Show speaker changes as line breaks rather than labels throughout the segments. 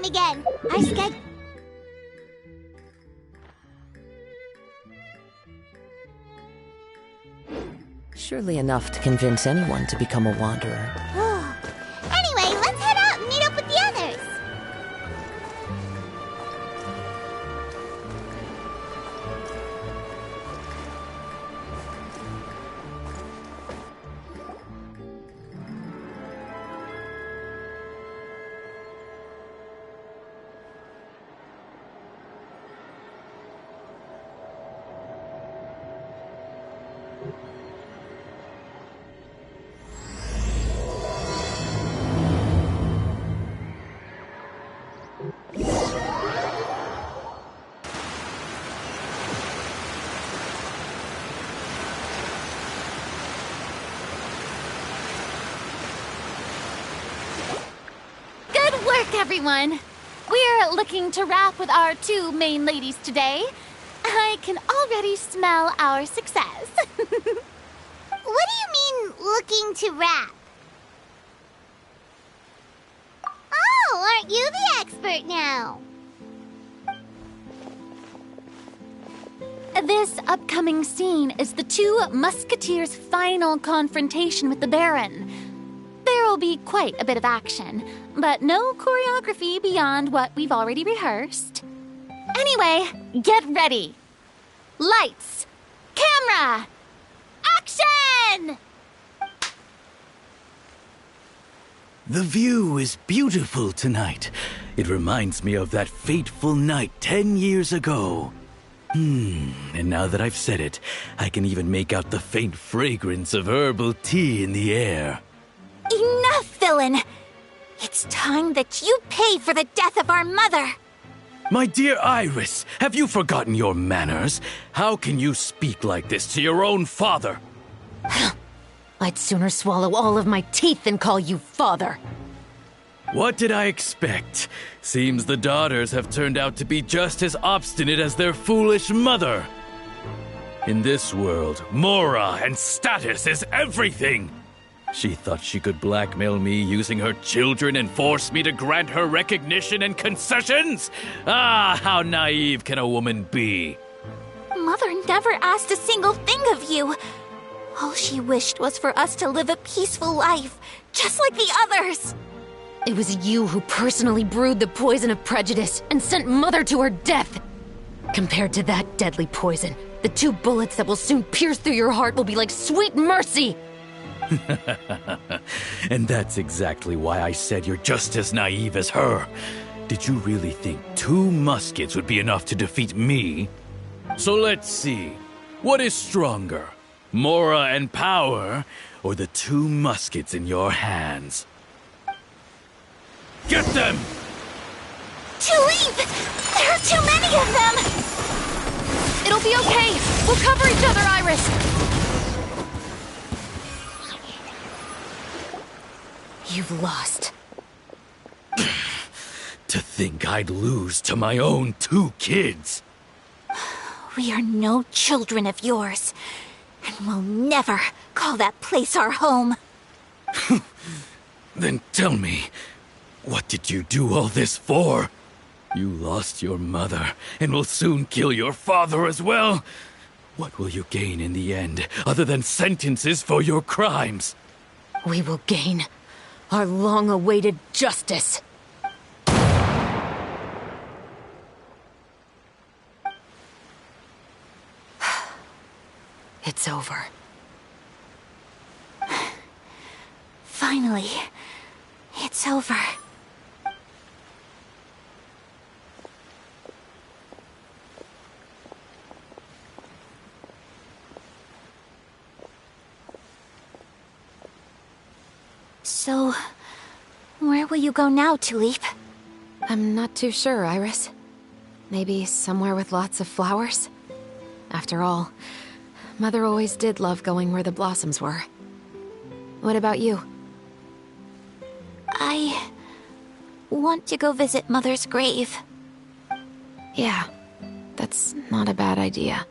again. Our schedule...
Surely enough to convince anyone to become a wanderer.
Anyway, let's head out and meet up with the others.
Everyone, we're looking to wrap with our two main ladies today. I can already smell our success.
What do you mean, looking to wrap? Oh, aren't you the expert now?
This upcoming scene is the two musketeers' final confrontation with the Baron. There will be quite a bit of action, but no choreography beyond what we've already rehearsed. Anyway, get ready. Lights, camera, action!
The view is beautiful tonight. It reminds me of that fateful night 10 years ago. And now that I've said it, I can even make out the faint fragrance of herbal tea in the air.
Enough, villain! It's time that you pay for the death of our mother!
My dear Iris, have you forgotten your manners? How can you speak like this to your own father?
I'd sooner swallow all of my teeth than call you father.
What did I expect? Seems the daughters have turned out to be just as obstinate as their foolish mother. In this world, mora and status is everything. She thought she could blackmail me using her children and force me to grant her recognition and concessions? Ah, how naive can a woman be?
Mother never asked a single thing of you. All she wished was for us to live a peaceful life, just like the others.
It was you who personally brewed the poison of prejudice and sent Mother to her death. Compared to that deadly poison, the 2 bullets that will soon pierce through your heart will be like sweet mercy.
And that's exactly why I said you're just as naive as her. Did you really think 2 muskets would be enough to defeat me? So let's see. What is stronger? Mora and power, or the 2 muskets in your hands? Get them!
Tulip! There are too many of them!
It'll be okay. We'll cover each other, Iris.
You've lost.
To think I'd lose to my own 2 kids.
We are no children of yours, and we'll never call that place our home.
Then tell me, what did you do all this for? You lost your mother, and will soon kill your father as well. What will you gain in the end, other than sentences for your crimes?
We will gain our long-awaited justice. It's over.
Finally, it's over. So, where will you go now, Tulip?
I'm not too sure, Iris. Maybe somewhere with lots of flowers? After all, Mother always did love going where the blossoms were. What about you?
I want to go visit Mother's grave.
Yeah, that's not a bad idea.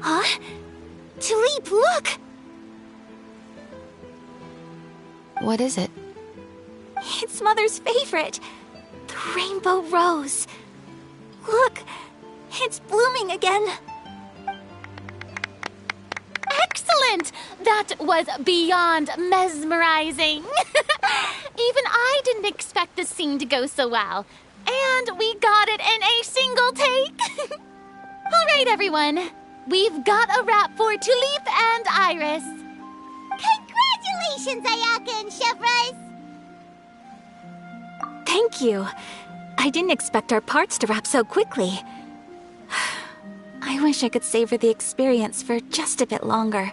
Huh? Tulip, look!
What is it?
It's Mother's favorite. The rainbow rose. Look, it's blooming again.
Excellent! That was beyond mesmerizing. Even I didn't expect this scene to go so well. And we got it in a single take. All right, everyone. We've got a wrap for Tulip and Iris.
Congratulations, Ayaka and Chevreuse!
Thank you. I didn't expect our parts to wrap so quickly. I wish I could savor the experience for just a bit longer.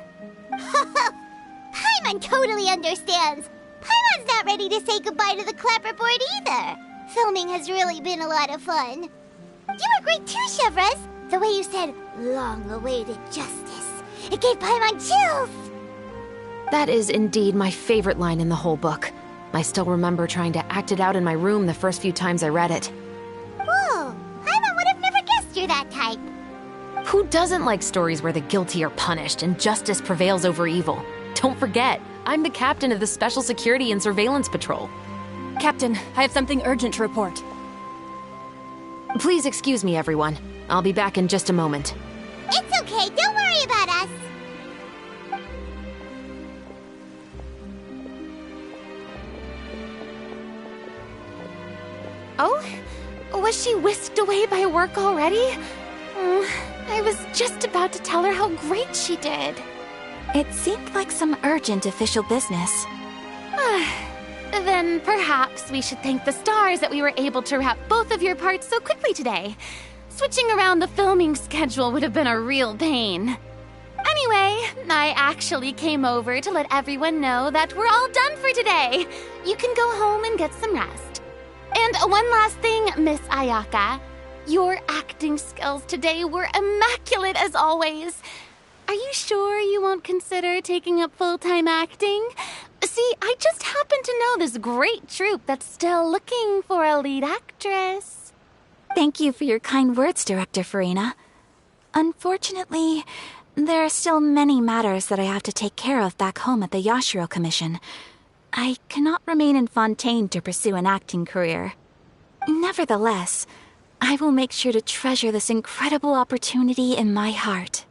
Paimon totally understands. Paimon's not ready to say goodbye to the clapperboard either. Filming has really been a lot of fun. You were great too, Chevreuse. The way you said, long-awaited justice. It gave Paimon chills.
That is indeed my favorite line in the whole book. I still remember trying to act it out in my room the first few times I read it.
Whoa, Paimon would have never guessed you're that type.
Who doesn't like stories where the guilty are punished and justice prevails over evil? Don't forget, I'm the captain of the Special Security and Surveillance Patrol.
Captain, I have something urgent to report.
Please excuse me, everyone. I'll be back in just a moment.
It's okay, don't worry about us.
Oh? Was she whisked away by work already? I was just about to tell her how great she did.
It seemed like some urgent official business.
Then perhaps we should thank the stars that we were able to wrap both of your parts so quickly today. Switching around the filming schedule would have been a real pain. Anyway, I actually came over to let everyone know that we're all done for today. You can go home and get some rest. And one last thing, Miss Ayaka. Your acting skills today were immaculate as always. Are you sure you won't consider taking up full-time acting? See, I just happen to know this great troupe that's still looking for a lead actress.
Thank you for your kind words, Director Farina. Unfortunately, there are still many matters that I have to take care of back home at the Yashiro Commission. I cannot remain in Fontaine to pursue an acting career. Nevertheless, I will make sure to treasure this incredible opportunity in my heart.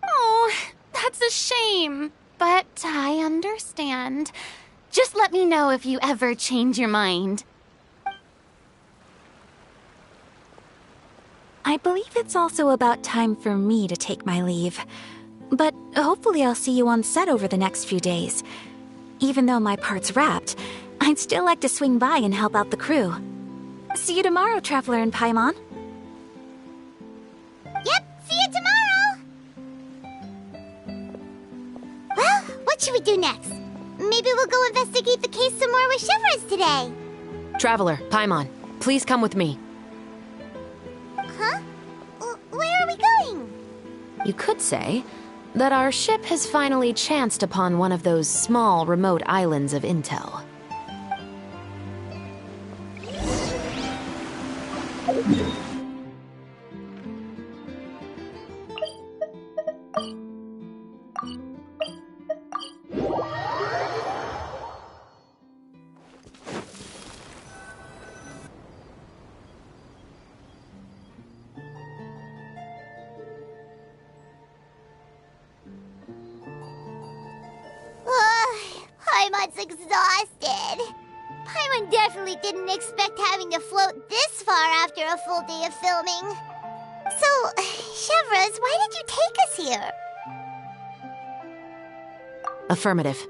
Oh, that's a shame. But I understand. Just let me know if you ever change your mind.
I believe it's also about time for me to take my leave. But hopefully I'll see you on set over the next few days. Even though my part's wrapped, I'd still like to swing by and help out the crew. See you tomorrow, Traveler and Paimon.
Yep, see you tomorrow! Well, what should we do next? Maybe we'll go investigate the case some more with Chevreuse today.
Traveler, Paimon, please come with me.
Huh? Where are we going?
You could say that our ship has finally chanced upon one of those small, remote islands of intel.
Paimon's exhausted. Paimon definitely didn't expect having to float this far after a full day of filming. So, Chevreuse, why did you take us here?
Affirmative.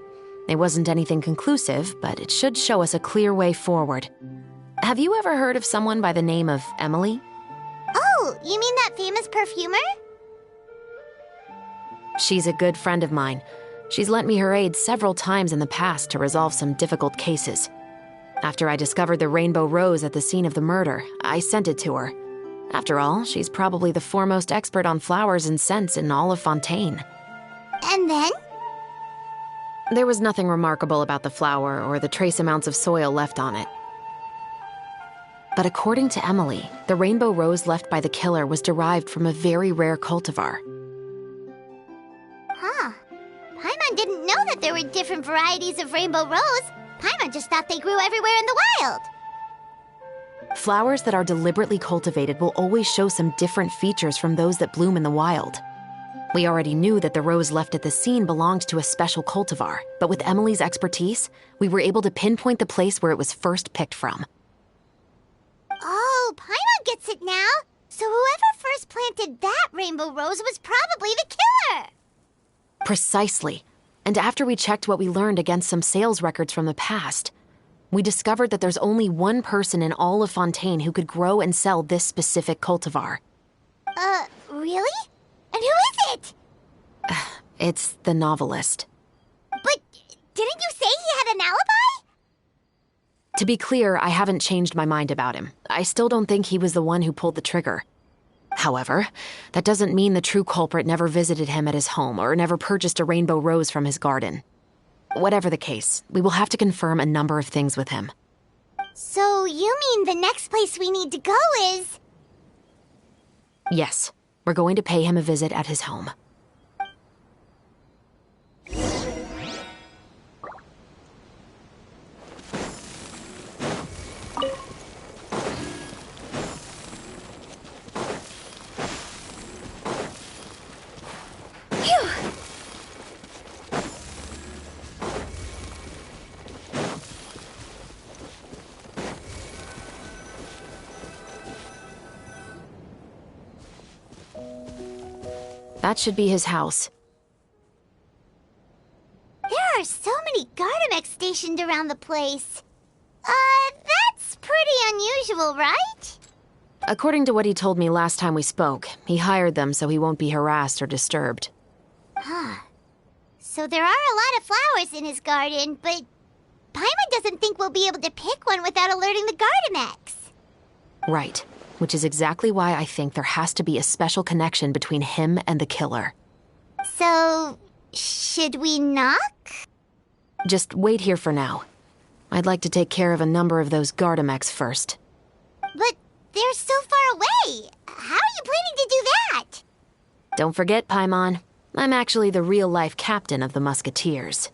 It wasn't anything conclusive, but it should show us a clear way forward. Have you ever heard of someone by the name of Emily?
Oh, you mean that famous perfumer?
She's a good friend of mine. She's lent me her aid several times in the past to resolve some difficult cases. After I discovered the rainbow rose at the scene of the murder, I sent it to her. After all, she's probably the foremost expert on flowers and scents in all of Fontaine.
And then?
There was nothing remarkable about the flower or the trace amounts of soil left on it. But according to Emily, the rainbow rose left by the killer was derived from a very rare cultivar.
Huh. Paimon didn't know that there were different varieties of rainbow rose. Paimon just thought they grew everywhere in the wild.
Flowers that are deliberately cultivated will always show some different features from those that bloom in the wild. We already knew that the rose left at the scene belonged to a special cultivar, but with Emily's expertise, we were able to pinpoint the place where it was first picked from.
Oh, Paimon gets it now. So whoever first planted that rainbow rose was probably the killer.
Precisely. And after we checked what we learned against some sales records from the past, we discovered that there's only one person in all of Fontaine who could grow and sell this specific cultivar.
Really? And who is it?
It's the novelist.
But didn't you say he had an alibi?
To be clear, I haven't changed my mind about him. I still don't think he was the one who pulled the trigger. However, that doesn't mean the true culprit never visited him at his home or never purchased a rainbow rose from his garden. Whatever the case, we will have to confirm a number of things with him.
So you mean the next place we need to go is...
Yes, we're going to pay him a visit at his home. That should be his house.
There are so many Gardamex stationed around the place. That's pretty unusual, right?
According to what he told me last time we spoke, he hired them so he won't be harassed or disturbed.
So there are a lot of flowers in his garden, but Paimon doesn't think we'll be able to pick one without alerting the Gardamex.
Right, which is exactly why I think there has to be a special connection between him and the killer.
So, should we knock?
Just wait here for now. I'd like to take care of a number of those Gardamex first.
But they're so far away. How are you planning to do that?
Don't forget, Paimon, I'm actually the real-life captain of the Musketeers.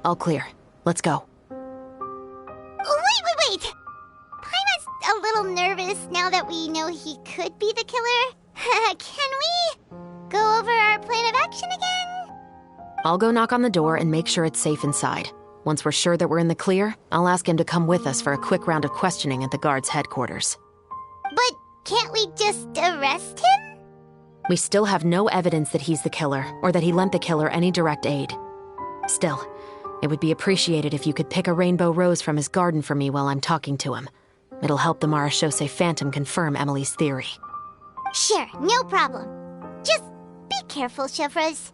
All clear. Let's go.
Wait! Paimon's a little nervous now that we know he could be the killer. Can we go over our plan of action again?
I'll go knock on the door and make sure it's safe inside. Once we're sure that we're in the clear, I'll ask him to come with us for a quick round of questioning at the guard's headquarters.
But can't we just arrest him?
We still have no evidence that he's the killer, or that he lent the killer any direct aid. Still, it would be appreciated if you could pick a rainbow rose from his garden for me while I'm talking to him. It'll help the Marechaussee Phantom confirm Emily's theory.
Sure, no problem. Just be careful, Chevreuse.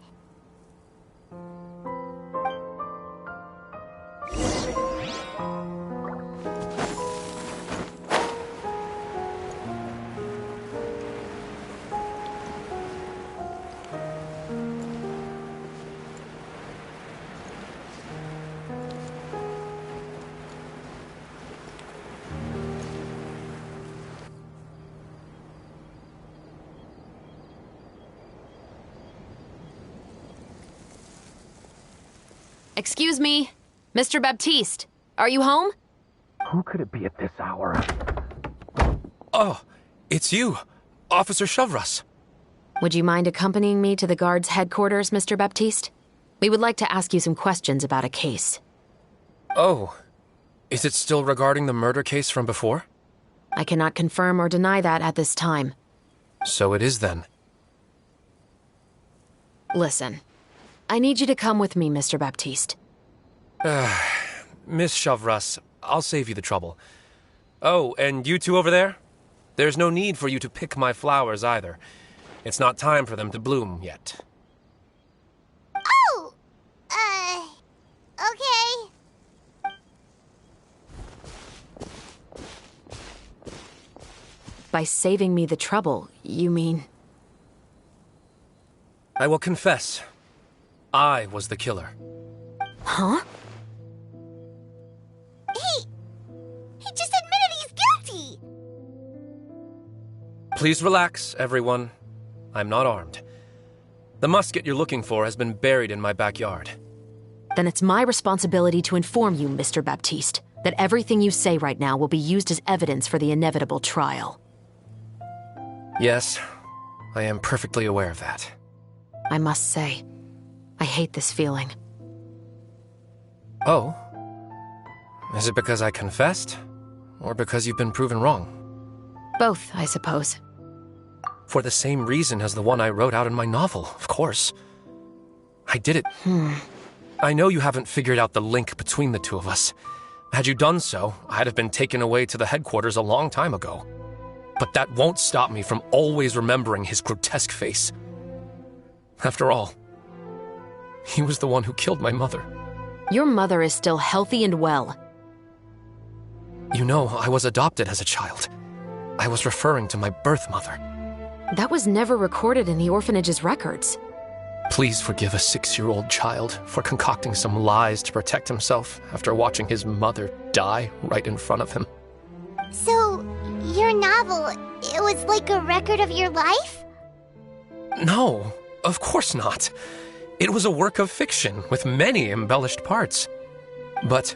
Excuse me, Mr. Baptiste, are you home?
Who could it be at this hour? Oh, it's you, Officer Chevreuse.
Would you mind accompanying me to the guard's headquarters, Mr. Baptiste? We would like to ask you some questions about a case.
Oh, is it still regarding the murder case from before?
I cannot confirm or deny that at this time.
So it is then.
Listen, I need you to come with me, Mr. Baptiste.
Miss Chevreuse, I'll save you the trouble. Oh, and you two over there? There's no need for you to pick my flowers either. It's not time for them to bloom yet.
Oh! Okay.
By saving me the trouble, you mean...
I will confess. I was the killer.
Huh?
He just admitted he's guilty!
Please relax, everyone. I'm not armed. The musket you're looking for has been buried in my backyard.
Then it's my responsibility to inform you, Mr. Baptiste, that everything you say right now will be used as evidence for the inevitable trial.
Yes, I am perfectly aware of that.
I must say, I hate this feeling.
Oh? Is it because I confessed? Or because you've been proven wrong?
Both, I suppose.
For the same reason as the one I wrote out in my novel, of course. I did it. I know you haven't figured out the link between the two of us. Had you done so, I'd have been taken away to the headquarters a long time ago. But that won't stop me from always remembering his grotesque face. After all, he was the one who killed my mother.
Your mother is still healthy and well.
You know, I was adopted as a child. I was referring to my birth mother.
That was never recorded in the orphanage's records.
Please forgive a 6-year-old child for concocting some lies to protect himself after watching his mother die right in front of him.
So, your novel, it was like a record of your life?
No, of course not. It was a work of fiction with many embellished parts. But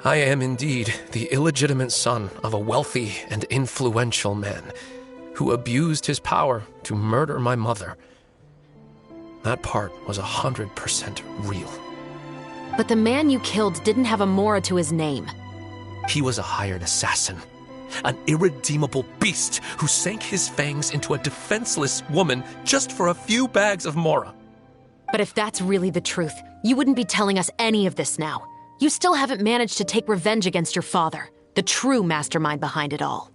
I am indeed the illegitimate son of a wealthy and influential man who abused his power to murder my mother. That part was 100% real.
But the man you killed didn't have a Mora to his name.
He was a hired assassin, an irredeemable beast who sank his fangs into a defenseless woman just for a few bags of Mora.
But if that's really the truth, you wouldn't be telling us any of this now. You still haven't managed to take revenge against your father, the true mastermind behind it all.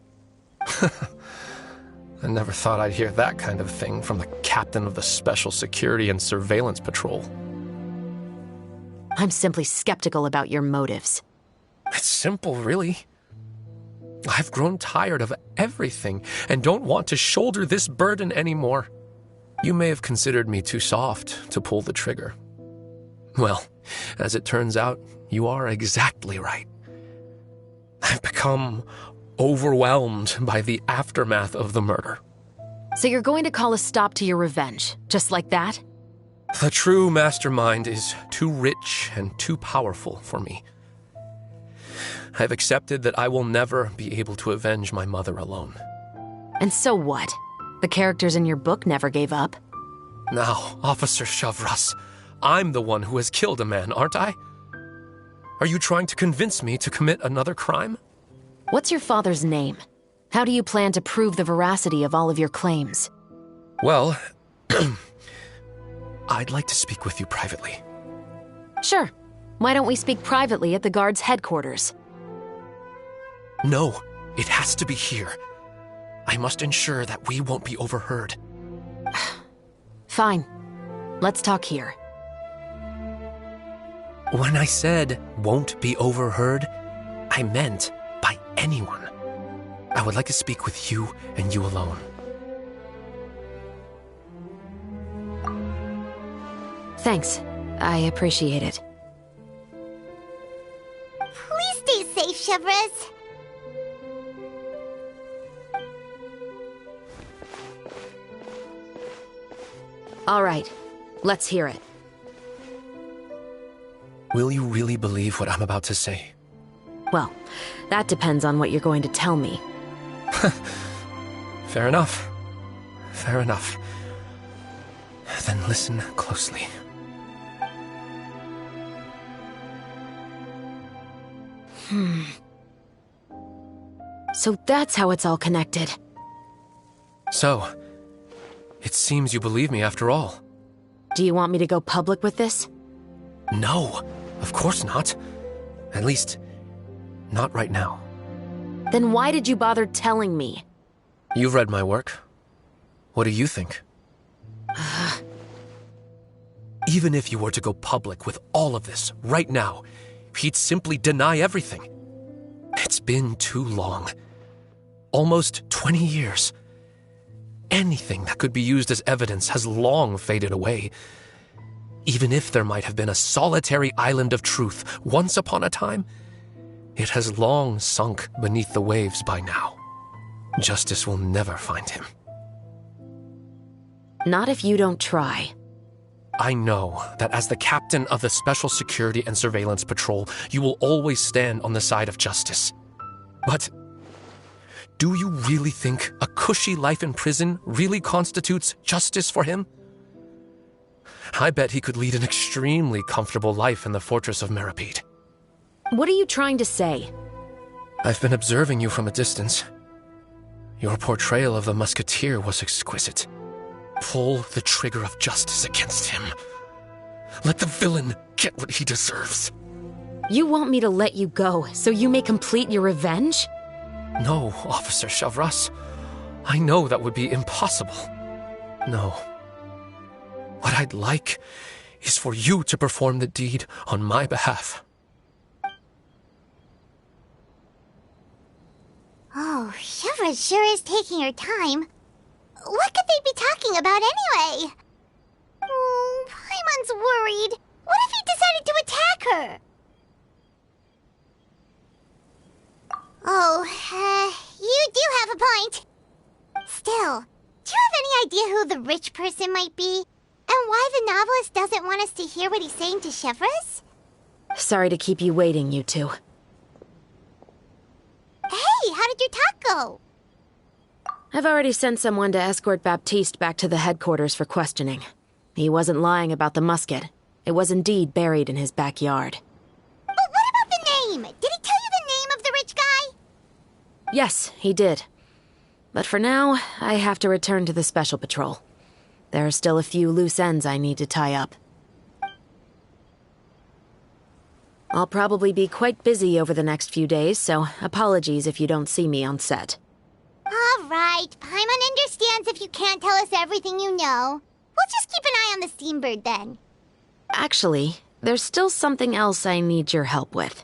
I never thought I'd hear that kind of thing from the captain of the Special Security and Surveillance Patrol.
I'm simply skeptical about your motives.
It's simple, really. I've grown tired of everything and don't want to shoulder this burden anymore. You may have considered me too soft to pull the trigger. Well, as it turns out, you are exactly right. I've become overwhelmed by the aftermath of the murder.
So you're going to call a stop to your revenge, just like that?
The true mastermind is too rich and too powerful for me. I've accepted that I will never be able to avenge my mother alone.
And so what? The characters in your book never gave up.
Now, Officer Chevreuse, I'm the one who has killed a man, aren't I? Are you trying to convince me to commit another crime?
What's your father's name? How do you plan to prove the veracity of all of your claims?
Well, I'd like to speak with you privately.
Sure. Why don't we speak privately at the guard's headquarters?
No, it has to be here. I must ensure that we won't be overheard.
Fine. Let's talk here.
When I said won't be overheard, I meant by anyone. I would like to speak with you and you alone.
Thanks. I appreciate it.
Please stay safe, Chevreuse.
All right. Let's hear it.
Will you really believe what I'm about to say?
Well, that depends on what you're going to tell me.
Fair enough. Fair enough. Then listen closely.
So that's how it's all connected.
So, it seems you believe me after all.
Do you want me to go public with this?
No, of course not. At least, not right now.
Then why did you bother telling me?
You've read my work. What do you think? Even if you were to go public with all of this right now, he'd simply deny everything. It's been too long. Almost 20 years. Anything that could be used as evidence has long faded away. Even if there might have been a solitary island of truth once upon a time, it has long sunk beneath the waves by now. Justice will never find him.
Not if you don't try.
I know that as the captain of the Special Security and Surveillance Patrol, you will always stand on the side of justice. But do you really think a cushy life in prison really constitutes justice for him? I bet he could lead an extremely comfortable life in the fortress of Meripede.
What are you trying to say?
I've been observing you from a distance. Your portrayal of the musketeer was exquisite. Pull the trigger of justice against him. Let the villain get what he deserves.
You want me to let you go so you may complete your revenge?
No, Officer Chevreuse. I know that would be impossible. No. What I'd like is for you to perform the deed on my behalf.
Oh, Chevreuse sure is taking her time. What could they be talking about anyway? Oh, Paimon's worried. What if he decided to attack her? Oh, you do have a point. Still, do you have any idea who the rich person might be? And why the novelist doesn't want us to hear what he's saying to Chevreuse?
Sorry to keep you waiting, you two.
Hey, how did your talk go?
I've already sent someone to escort Baptiste back to the headquarters for questioning. He wasn't lying about the musket. It was indeed buried in his backyard.
But what about the name? Did he tell you the name of the rich guy?
Yes, he did. But for now, I have to return to the Special Patrol. There are still a few loose ends I need to tie up. I'll probably be quite busy over the next few days, so apologies if you don't see me on set.
All right, Paimon understands if you can't tell us everything you know. We'll just keep an eye on the steambird then.
Actually, there's still something else I need your help with.